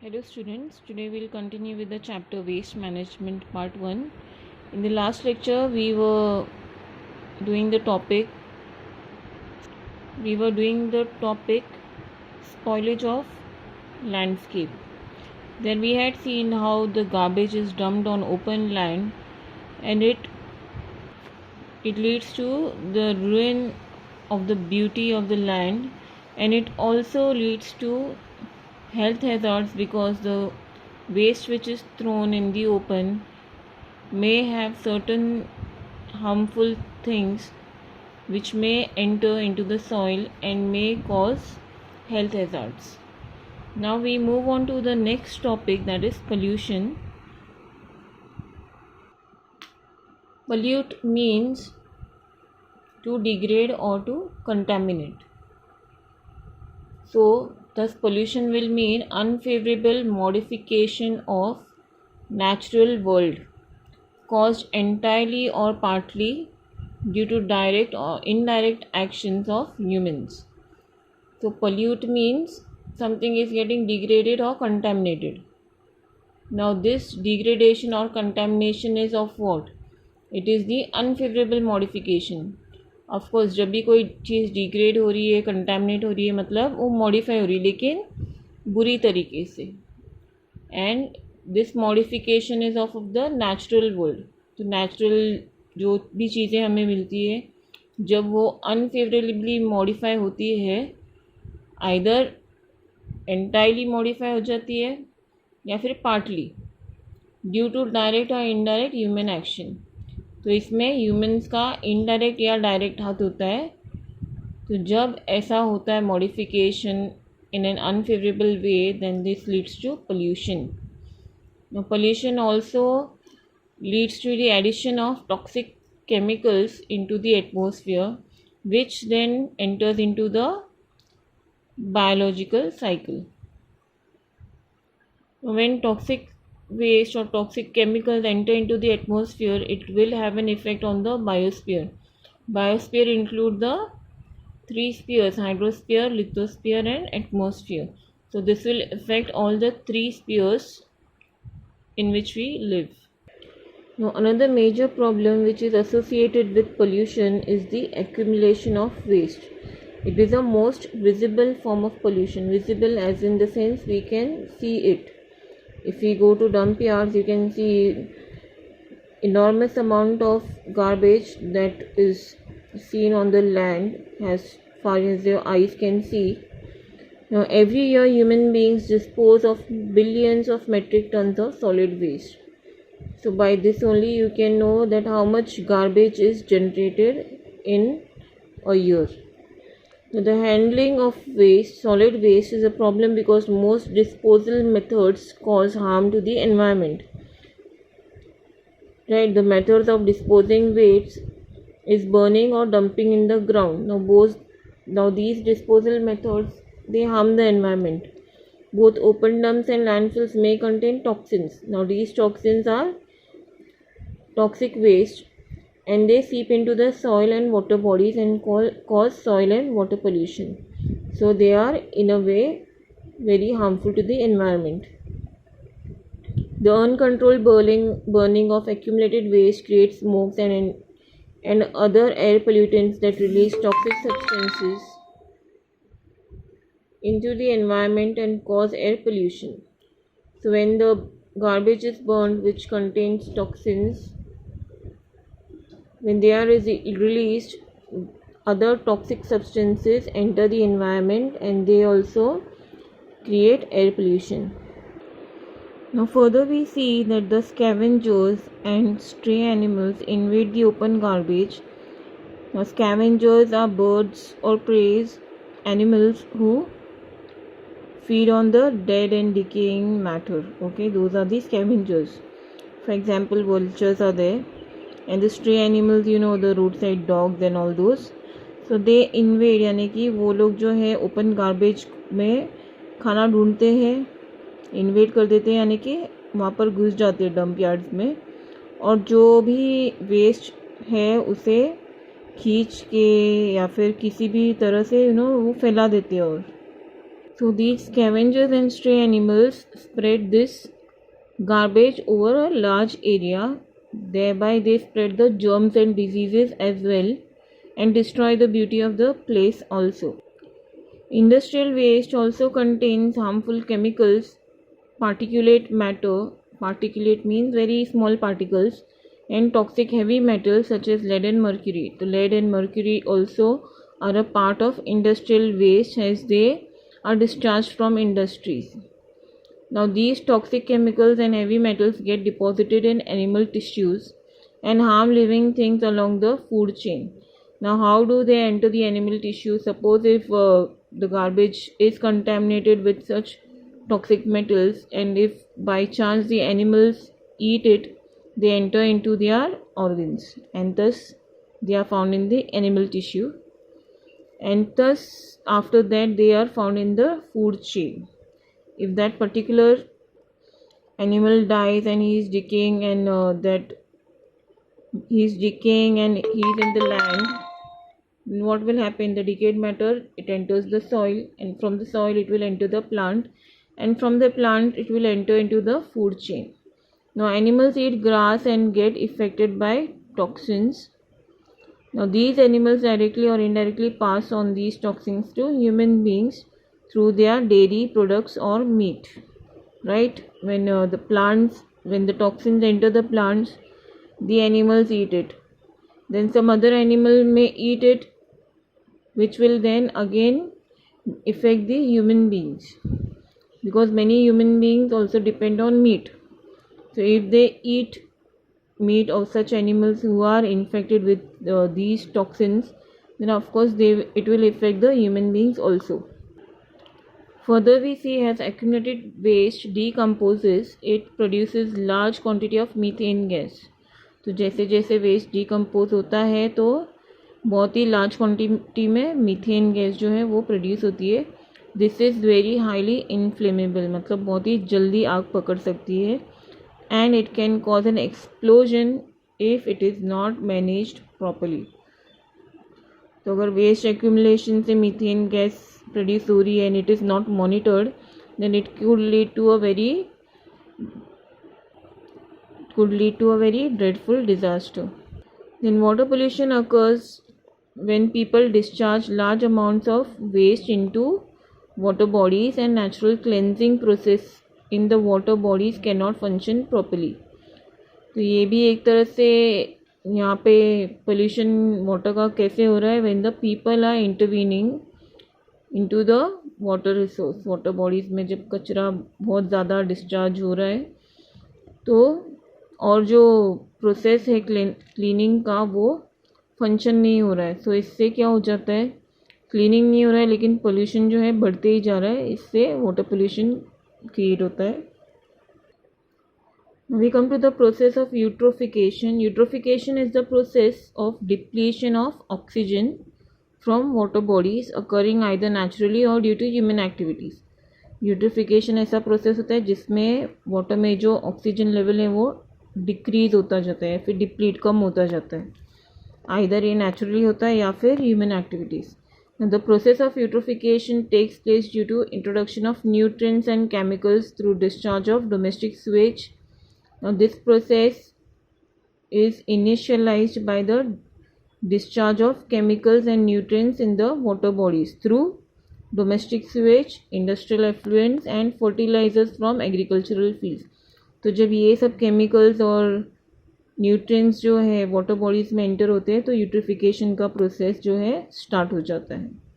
Hello students, today we'll continue with the chapter Waste Management Part 1. In the last lecture doing the topic we were doing the topic spoilage of landscape. Then we had seen how the garbage is dumped on open land and it leads to the ruin of the beauty of the land, and it also leads to health hazards because the waste which is thrown in the open may have certain harmful things which may enter into the soil and may cause health hazards. Now we move on to the next topic, that is pollution. Pollute means to degrade or to contaminate. So thus pollution will mean unfavorable modification of natural world caused entirely or partly due to direct or indirect actions of humans. So pollute means something is getting degraded or contaminated. Now this degradation or contamination is of what? It is the unfavorable modification. Of course जब भी कोई चीज़ degrade हो रही है, contaminate हो रही है, मतलब वो मॉडिफाई हो रही है लेकिन बुरी तरीके से. And this modification is of the natural world. तो नेचुरल जो भी चीज़ें हमें मिलती है जब वो अनफेवरेबली मॉडिफाई होती है, आइदर एंटायरली मॉडिफाई हो जाती है या फिर पार्टली ड्यू टू डायरेक्ट और इनडायरेक्ट ह्यूमन एक्शन. तो इसमें ह्यूमंस का इनडायरेक्ट या डायरेक्ट हाथ होता है. तो जब ऐसा होता है modification in an unfavourable way, then this leads to pollution. Now pollution also leads to the addition of toxic chemicals into the atmosphere, which then enters into the biological cycle. When toxic waste or toxic chemicals enter into the atmosphere, it will have an effect on the biosphere. Biosphere include the three spheres: hydrosphere, lithosphere and atmosphere. So this will affect all the three spheres in which we live. Now another major problem which is associated with pollution is the accumulation of waste. It is the most visible form of pollution. Visible as in the sense we can see it. If we go to dump yards, you can see enormous amount of garbage that is seen on the land as far as your eyes can see. Now every year human beings dispose of billions of metric tons of solid waste. So by this only you can know that how much garbage is generated in a year. Now, the handling of waste, solid waste, is a problem because most disposal methods cause harm to the environment. Right, the methods of disposing waste is burning or dumping in the ground. Now these disposal methods, they harm the environment. Both open dumps and landfills may contain toxins. Now these toxins are toxic waste and they seep into the soil and water bodies and cause soil and water pollution. So they are in a way very harmful to the environment. The uncontrolled burning of accumulated waste creates smokes and other air pollutants that release toxic substances into the environment and cause air pollution. So when the garbage is burned which contains toxins, when they are released, other toxic substances enter the environment and they also create air pollution. Now further we see that the scavengers and stray animals invade the open garbage. Now scavengers are birds or prey animals who feed on the dead and decaying matter. Okay, those are the scavengers. For example, vultures are there. And the stray animals, you know, the roadside dogs and all those. So they invade, यानी कि वो लोग जो है open garbage में खाना ढूंढते हैं, इन्वेड कर देते हैं, यानी कि वहाँ पर घुस जाते हैं डंप यार्ड्स में, और जो भी वेस्ट है उसे खींच के या फिर किसी भी तरह से वो फैला देते हैं. और So these scavengers and stray animals spread this garbage over a large area. Thereby they spread the germs and diseases as well and destroy the beauty of the place also. Industrial waste also contains harmful chemicals, particulate matter, particulate means very small particles, and toxic heavy metals such as lead and mercury. The lead and mercury also are a part of industrial waste as they are discharged from industries. Now these toxic chemicals and heavy metals get deposited in animal tissues and harm living things along the food chain. Now how do they enter the animal tissue? Suppose if the garbage is contaminated with such toxic metals, and if by chance the animals eat it, they enter into their organs, and thus they are found in the animal tissue, and thus after that they are found in the food chain. If that particular animal dies and he is decaying, and that he is decaying and he is in the land, what will happen? The decayed matter, it enters the soil, and from the soil it will enter the plant, and from the plant it will enter into the food chain. Now animals eat grass and get affected by toxins. Now these animals directly or indirectly pass on these toxins to human beings through their dairy products or meat, right? When the toxins enter the plants, the animals eat it. Then some other animal may eat it, which will then again affect the human beings, because many human beings also depend on meat. So if they eat meat of such animals who are infected with these toxins, then of course it will affect the human beings also. Further we see, as accumulated waste decomposes, it produces large quantity of methane gas. तो जैसे जैसे waste decompose होता है तो बहुत ही large quantity में methane gas जो है वो प्रोड्यूस होती है. This is very highly inflammable, मतलब बहुत ही जल्दी आग पकड़ सकती है, and it can cause an explosion if it is not managed properly. तो अगर वेस्ट एक्यूमुलेशन से मीथेन गैस प्रोड्यूस हो रही है and it is not monitored, then it could lead to a very dreadful disaster. Then water pollution occurs when people discharge large amounts of waste into water bodies and natural cleansing process in the water bodies cannot function properly. तो ये भी एक तरह से यहाँ पे pollution water का कैसे हो रहा है, when the people are intervening into the water resource, water bodies में जब कचरा बहुत ज़्यादा डिस्चार्ज हो रहा है तो और जो प्रोसेस है क्लीनिंग का वो फंक्शन नहीं हो रहा है. सो इससे क्या हो जाता है, क्लीनिंग नहीं हो रहा है लेकिन पोल्यूशन जो है बढ़ते ही जा रहा है, इससे वाटर पोल्यूशन क्रिएट होता है. We come to the process of eutrophication. Eutrophication is the process of depletion of oxygen from water bodies occurring either naturally or due to human activities. Eutrophication ऐसा प्रोसेस होता है जिसमें water में जो oxygen level है वो decrease होता जाता है, फिर डिप्लीट कम होता जाता है. आइदर ये नेचुरली होता है या फिर human activities. The process of eutrophication takes place due to introduction of nutrients and chemicals through discharge of domestic sewage. Now this process is initialized by the discharge of chemicals and nutrients in the water bodies through domestic sewage, industrial effluents and fertilizers from agricultural fields. तो जब ये सब chemicals और nutrients जो है water bodies में enter होते हैं तो यूट्रिफिकेशन का प्रोसेस जो है स्टार्ट हो जाता है.